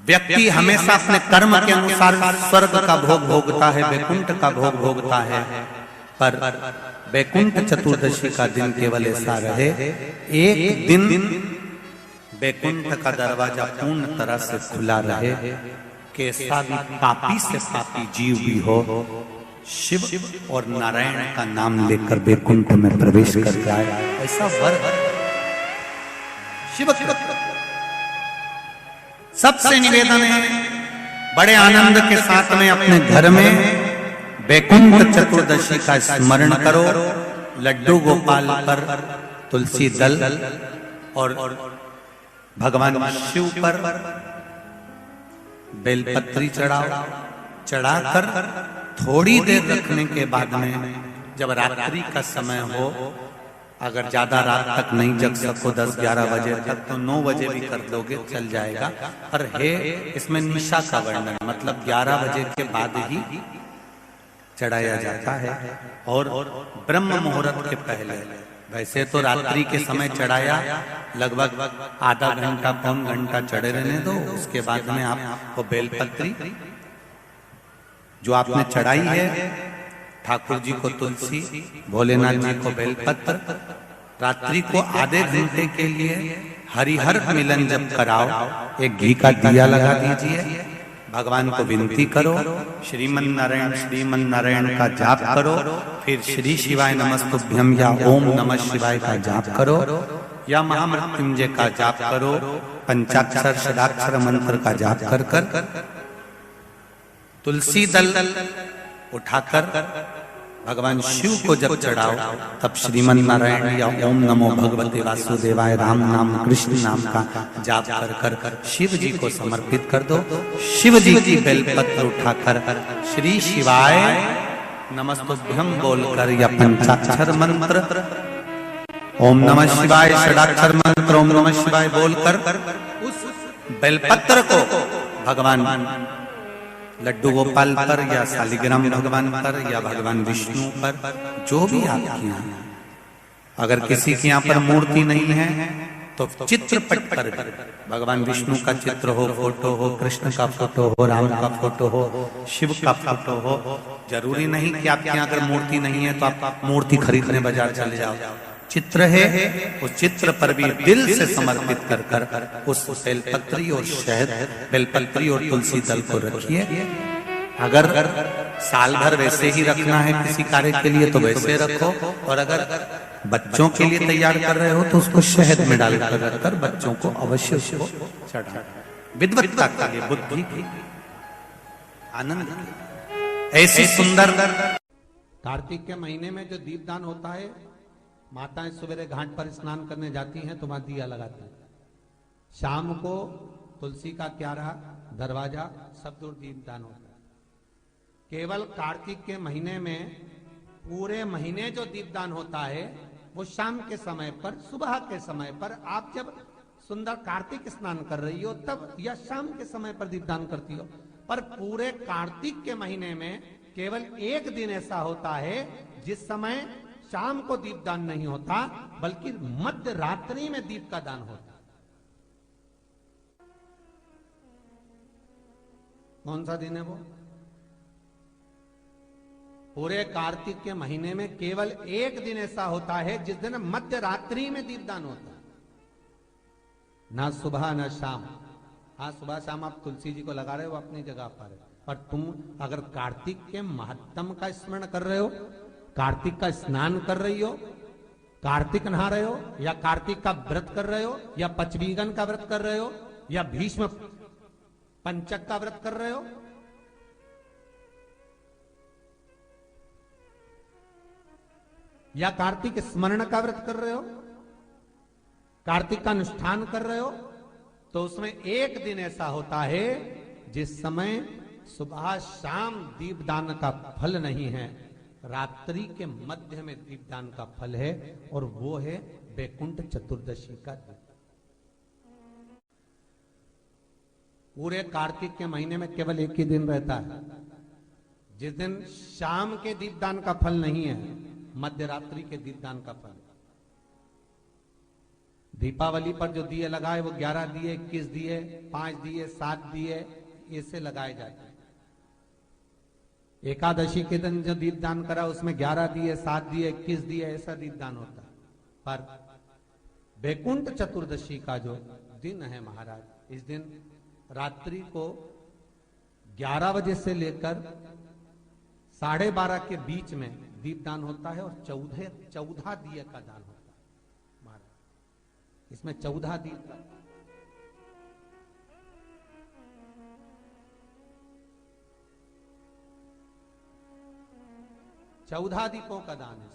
व्यक्ति हमेशा अपने कर्म के अनुसार स्वर्ग का भोग भोगता है, वैकुंठ का भोग भोगता है, पर वैकुंठ चतुर्दशी का दिन केवल ऐसा रहे, एक दिन वैकुंठ का दरवाजा पूर्ण तरह से खुला रहे, कि ऐसा भी पापी से पापी जीव भी हो शिव और नारायण का नाम लेकर वैकुंठ में प्रवेश कर जाए, ऐसा वर शिव। सबसे निवेदन है, बड़े आनंद के साथ में अपने घर में वैकुंठ चतुर्दशी का स्मरण करो। लड्डू गोपाल पर तुलसी दल और भगवान शिव पर बेलपत्री चढ़ाओ। चढ़ाकर थोड़ी देर रखने के बाद में जब रात्रि का समय हो, अगर ज्यादा रात तक नहीं जग सको 10-11 बजे तक, तो 9 बजे भी कर दोगे चल जाएगा। पर है इसमें निशा का वर्णन, मतलब 11 बजे के बाद ही चढ़ाया जाता है और ब्रह्म मुहूर्त के पहले। वैसे तो रात्रि के समय चढ़ाया, लगभग आधा घंटा पौन घंटा चढ़े रहने दो, उसके बाद में आप वो बेलपत्री जो आपने चढ़ाई है, ठाकुर जी को तुलसी, भोलेनाथ जी को बेलपत्र, रात्रि को आधे घंटे के लिए हरिहर मिलन जब कराओ, एक घी का दिया लगा दीजिए, भगवान को विनती करो, श्रीमन नारायण का जाप करो, फिर श्री शिवाय नमस्तुभ्यम या ओम नमः शिवाय का जाप करो, या महामृत्युंजय का जाप करो, पंचाक्षर षडाक्षर मंत्र का जाप कर कर तुलसी दल उठाकर भगवान शिव को जब चढ़ाओ, तब श्रीमन नारायण या ओम नमो भगवते वासुदेवाय राम नाम कृष्ण नाम का जाप कर कर शिव जी को समर्पित कर दो। शिव जी की बेलपत्र उठाकर श्री शिवाय नमस्तुभ्यम बोलकर या पंचाक्षर मंत्र ओम नमः शिवाय षडाक्षर मंत्र ओम नमः शिवाय बोलकर उस बेलपत्र को भगवान लड्डू गोपाल पर या शालिग्राम भगवान पर या भगवान विष्णु पर, जो भी आपके यहाँ, अगर किसी के यहाँ पर मूर्ति नहीं है तो चित्रपट पर भगवान विष्णु का चित्र हो, फोटो हो, कृष्ण का फोटो हो, राम का फोटो हो, शिव का फोटो हो। जरूरी नहीं कि आपके यहाँ अगर मूर्ति नहीं है तो आप मूर्ति खरीदने बाजार चले जाओ। चित्र है, उस चित्र पर भी दिल से समर्पित कर कर उस बेलपत्री और शहद, बेलपत्री और तुलसी दल को रखिए। अगर साल भर वैसे ही रखना है किसी कार्य के लिए तो वैसे रखो, और अगर बच्चों के लिए तैयार कर रहे हो तो उसको शहद में डालकर रखकर बच्चों को अवश्य उसको चढ़ा। विद्वत्ता के लिए, बुद्धि की, आनंद की ऐसी सुंदर। कार्तिक के महीने में जो दीपदान होता है, माताएं सवेरे घाट पर स्नान करने जाती हैं तो वहां दिया लगाती हैं। शाम को तुलसी का क्यारा, दरवाजा सब दूर दीपदान होता है। केवल कार्तिक के महीने में पूरे महीने जो दीपदान होता है वो शाम के समय पर, सुबह के समय पर, आप जब सुंदर कार्तिक स्नान कर रही हो तब, या शाम के समय पर दीपदान करती हो। पर पूरे कार्तिक के महीने में केवल एक दिन ऐसा होता है जिस समय शाम को दीपदान नहीं होता, बल्कि मध्य रात्रि में दीप का दान होता। कौन सा दिन है वो? पूरे कार्तिक के महीने में केवल एक दिन ऐसा होता है जिस दिन मध्य रात्रि में दीपदान होता है, ना सुबह ना शाम। हाँ, सुबह शाम आप तुलसी जी को लगा रहे हो अपनी जगह पर तुम अगर कार्तिक के महत्तम का स्मरण कर रहे हो, कार्तिक का स्नान कर रही हो, कार्तिक नहा रहे हो, या कार्तिक का व्रत कर रहे हो, या पचवीगन का व्रत कर रहे हो, या भीष्म पंचक का व्रत कर रहे हो, या कार्तिक स्मरण का व्रत कर रहे हो, कार्तिक का अनुष्ठान कर रहे हो, तो उसमें एक दिन ऐसा होता है जिस समय सुबह शाम दीपदान का फल नहीं है, रात्रि के मध्य में दीपदान का फल है, और वो है वैकुंठ चतुर्दशी का दिन। पूरे कार्तिक के महीने में केवल एक ही दिन रहता है जिस दिन शाम के दीपदान का फल नहीं है, मध्य रात्रि के दीपदान का फल। दीपावली पर जो दिए लगाए वो 11 दिए, 21 दिए, 5 दिए, 7 दिए, ऐसे लगाए जाते हैं। एकादशी के दिन जो दीपदान करा उसमें 11 दिए, 7 दिए, 21 दिए, ऐसा दीपदान होता है। पर बैकुंठ चतुर्दशी का जो दिन है महाराज, इस दिन रात्रि को 11 बजे से लेकर 12:30 के बीच में दीपदान होता है और 14 दिए का दान होता है महाराज। इसमें 14 दीप का 14 दीपों का दान है।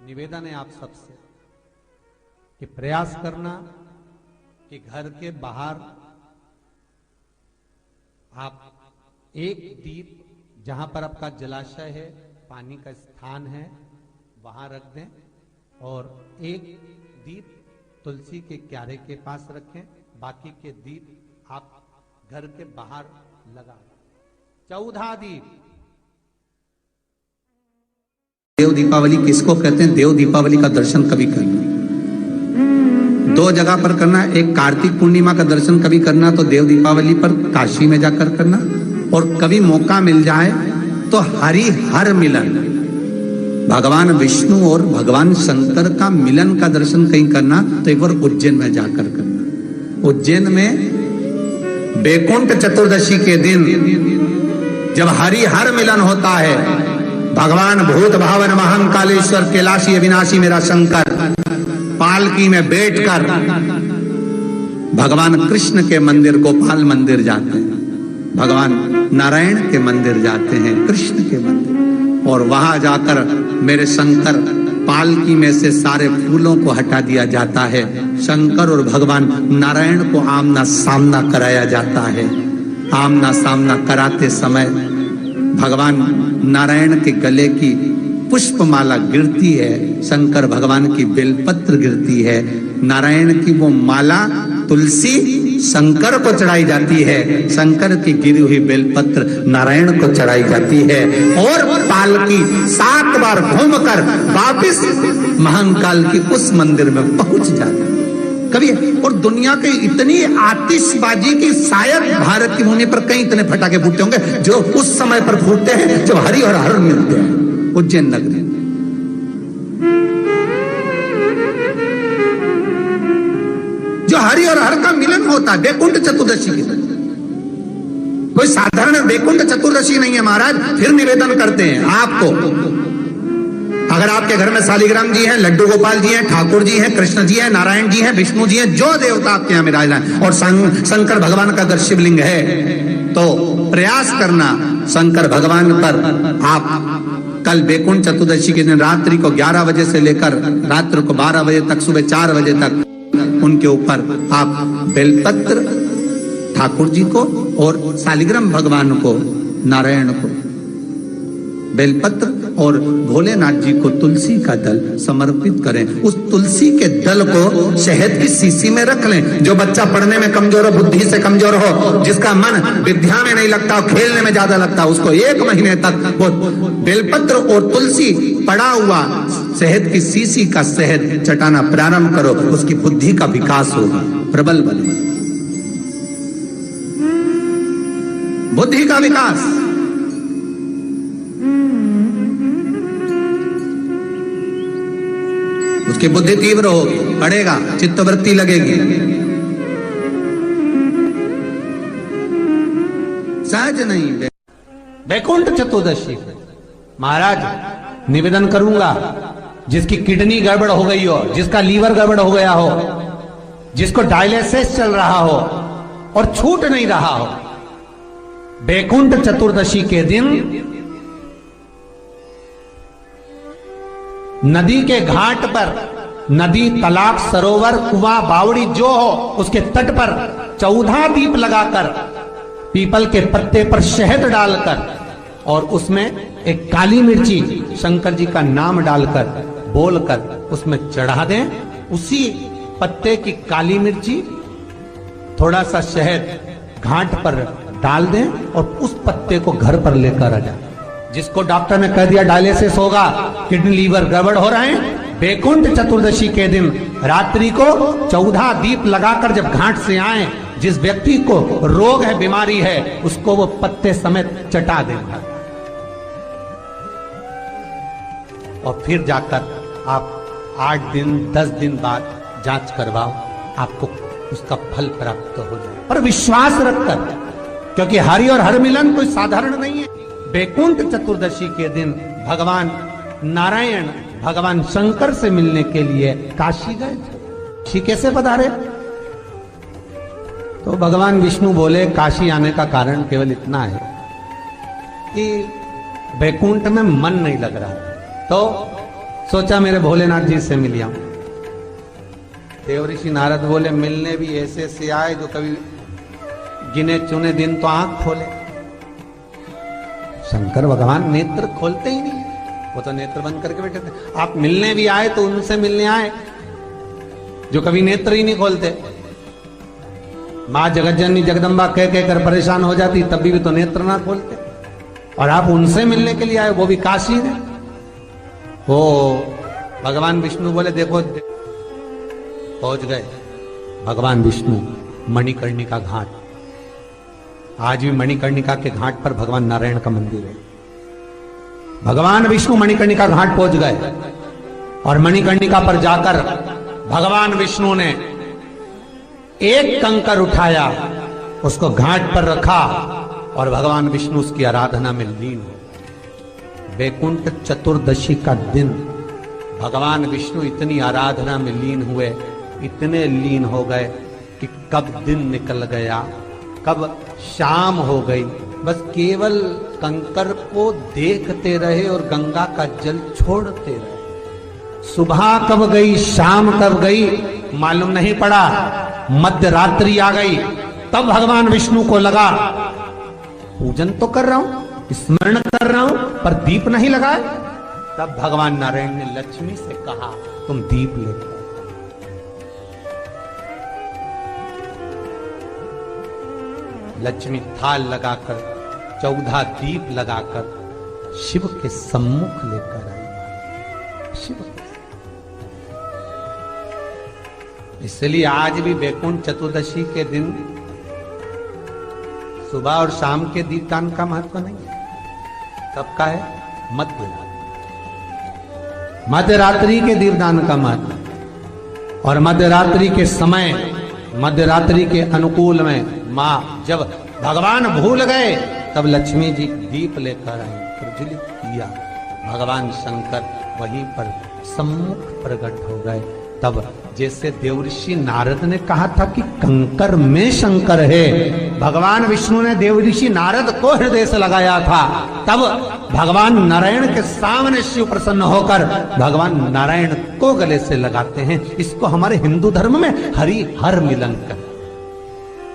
निवेदन है आप सबसे कि प्रयास करना कि घर के बाहर आप एक दीप, जहां पर आपका जलाशय है, पानी का स्थान है, वहां रख दें और एक दीप तुलसी के क्यारे के पास रखें। बाकी के दीप आप घर के बाहर लगा। 14 दीप। देव दीपावली किसको कहते हैं? देव दीपावली का दर्शन कभी करना, 2 जगह पर करना। एक कार्तिक पूर्णिमा का दर्शन कभी करना तो देव दीपावली पर काशी में जाकर करना, और कभी मौका मिल जाए तो हरिहर मिलन, भगवान विष्णु और भगवान शंकर का मिलन का दर्शन कहीं करना तो एक बार उज्जैन में जाकर करना। उज्जैन में बैकुंठ चतुर्दशी के दिन जब हरिहर मिलन होता है, भगवान भूत भावन महाकालेश्वर कैलाशी अविनाशी मेरा शंकर पालकी में बैठकर भगवान कृष्ण के मंदिर गोपाल मंदिर जाते हैं, भगवान नारायण के मंदिर जाते हैं, कृष्ण के मंदिर, और वहां जाकर मेरे शंकर पालकी में से सारे फूलों को हटा दिया जाता है। शंकर और भगवान नारायण को आमना सामना कराया जाता है। आमना सामना कराते समय भगवान नारायण के गले की पुष्पमाला गिरती है, शंकर भगवान की बेलपत्र गिरती है। नारायण की वो माला तुलसी शंकर को चढ़ाई जाती है, शंकर की गिरी हुई बेलपत्र नारायण को चढ़ाई जाती है, और पालकी 7 बार घूमकर वापिस महाकाल की उस मंदिर में पहुंच जाती है। कभी और दुनिया की इतनी आतिशबाजी की शायद भारत की भूमि पर कहीं इतने फटाके फूटते होंगे जो उस समय पर फूटते हैं जब हरि और हर मिलते हैं उज्जैन नगरी। जो हरि और हर का मिलन होता है बैकुंठ चतुर्दशी के दिन, कोई साधारण बैकुंठ चतुर्दशी नहीं है महाराज। फिर निवेदन करते हैं आपको, अगर आपके घर में शालिग्राम जी हैं, लड्डू गोपाल जी हैं, ठाकुर जी हैं, कृष्ण जी हैं, नारायण जी हैं, विष्णु जी हैं, जो देवता आपके यहाँ विराजमान है, और शंकर भगवान का अगर शिवलिंग है तो प्रयास करना शंकर भगवान पर आप कल बैकुंठ चतुर्दशी के दिन रात्रि को 11 बजे से लेकर रात्रि को 12 बजे तक, सुबह 4 बजे तक उनके ऊपर आप बेलपत्र ठाकुर जी को और शालिग्राम भगवान को, नारायण को बेलपत्र और भोलेनाथ जी को तुलसी का दल समर्पित करें। उस तुलसी के दल को शहद की शीशी में रख लें। जो बच्चा पढ़ने में कमजोर हो, बुद्धि से कमजोर हो, जिसका मन विद्या में नहीं लगता, खेलने में ज्यादा लगता, उसको 1 महीने तक वो बेलपत्र और तुलसी पड़ा हुआ शहद की शीशी का शहद चटाना प्रारंभ करो, उसकी बुद्धि का विकास होगा, प्रबल बने, बुद्धि का विकास। उसकी बुद्धि तीव्र होगी, बढ़ेगा, चित्तवृत्ति लगेगी, सहज नहीं। बैकुंठ चतुर्दशी महाराज निवेदन करूंगा, जिसकी किडनी गड़बड़ हो गई हो, जिसका लीवर गड़बड़ हो गया हो, जिसको डायलिसिस चल रहा हो और छूट नहीं रहा हो, बैकुंठ चतुर्दशी के दिन नदी के घाट पर, नदी, तालाब, सरोवर, कुआं, बावड़ी जो हो, उसके तट पर 14 दीप लगाकर, पीपल के पत्ते पर शहद डालकर और उसमें एक काली मिर्ची शंकर जी का नाम डालकर बोलकर उसमें चढ़ा दें। उसी पत्ते की काली मिर्ची, थोड़ा सा शहद घाट पर डाल दें और उस पत्ते को घर पर लेकर आ जाए। जिसको डॉक्टर ने कह दिया डायलिसिस होगा, किडनी लीवर गड़बड़ हो रहे हैं, बैकुंठ चतुर्दशी के दिन रात्रि को 14 दीप लगाकर जब घाट से आए, जिस व्यक्ति को रोग है, बीमारी है, उसको वो पत्ते समेत चटा देगा और फिर जाकर आप 8 दिन 10 दिन बाद जांच करवाओ, आपको उसका फल प्राप्त हो जाए। पर विश्वास रखकर, क्योंकि हरि और हर मिलन कोई साधारण नहीं है। बैकुंठ चतुर्दशी के दिन भगवान नारायण भगवान शंकर से मिलने के लिए काशी गए थे। काशी कैसे पधारे? तो भगवान विष्णु बोले काशी आने का कारण केवल इतना है कि बैकुंठ में मन नहीं लग रहा, तो सोचा मेरे भोलेनाथ जी से मिल आऊं। देवऋषि नारद बोले मिलने भी ऐसे से आए जो कभी गिने चुने दिन तो आंख खोले। शंकर भगवान नेत्र खोलते ही नहीं, वो तो नेत्र बंद करके बैठे थे। आप मिलने भी आए तो उनसे मिलने आए जो कभी नेत्र ही नहीं खोलते। मां जगतजननी जगदम्बा कह कर परेशान हो जाती, तब भी तो नेत्र ना खोलते, और आप उनसे मिलने के लिए आए, वो भी काशी में। ओ भगवान विष्णु बोले देखो, पहुंच गए भगवान विष्णु मणिकर्णिका घाट। आज भी मणिकर्णिका के घाट पर भगवान नारायण का मंदिर है। भगवान विष्णु मणिकर्णिका घाट पहुंच गए और मणिकर्णिका पर जाकर भगवान विष्णु ने एक कंकर उठाया, उसको घाट पर रखा और भगवान विष्णु उसकी आराधना में लीन हो। बैकुंठ चतुर्दशी का दिन भगवान विष्णु इतनी आराधना में लीन हुए, इतने लीन हो गए कि कब दिन निकल गया, कब शाम हो गई, बस केवल कंकर को देखते रहे और गंगा का जल छोड़ते रहे। सुबह कब गई, शाम कब गई, मालूम नहीं पड़ा। मध्य रात्रि आ गई, तब भगवान विष्णु को लगा पूजन तो कर रहा हूं, स्मरण कर रहा हूं, पर दीप नहीं लगाए। तब भगवान नारायण ने लक्ष्मी से कहा तुम दीप लेकर। लक्ष्मी थाल लगाकर 14 दीप लगाकर शिव के सम्मुख लेकर आई। शिव इसलिए आज भी बैकुंठ चतुर्दशी के दिन सुबह और शाम के दीपदान का महत्व नहीं है, सबका है मध्य रात्रि के दीपदान का महत्व। और मध्य रात्रि के समय, मध्य रात्रि के अनुकूल में मां जब भगवान भूल गए तब लक्ष्मी जी दीप लेकर आई, प्रज्वलित किया। भगवान शंकर वहीं पर सम्मुख प्रकट हो गए। तब जैसे देवऋषि नारद ने कहा था कि कंकर में शंकर है, भगवान विष्णु ने देवऋषि नारद को हृदय से लगाया था, तब भगवान नारायण के सामने शिव प्रसन्न होकर भगवान नारायण को गले से लगाते हैं। इसको हमारे हिंदू धर्म में हरि हर मिलन कर,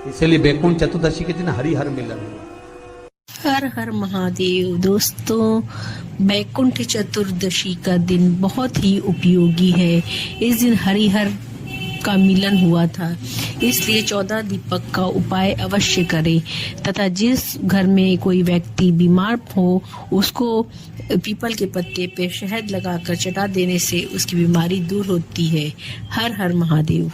इसलिए बैकुंठ चतुर्दशी के दिन हरि हर मिलन। हर हर महादेव। दोस्तों, बैकुंठ चतुर्दशी का दिन बहुत ही उपयोगी है। इस दिन हरिहर का मिलन हुआ था, इसलिए 14 दीपक का उपाय अवश्य करें तथा जिस घर में कोई व्यक्ति बीमार हो उसको पीपल के पत्ते पे शहद लगाकर चटा देने से उसकी बीमारी दूर होती है। हर हर महादेव।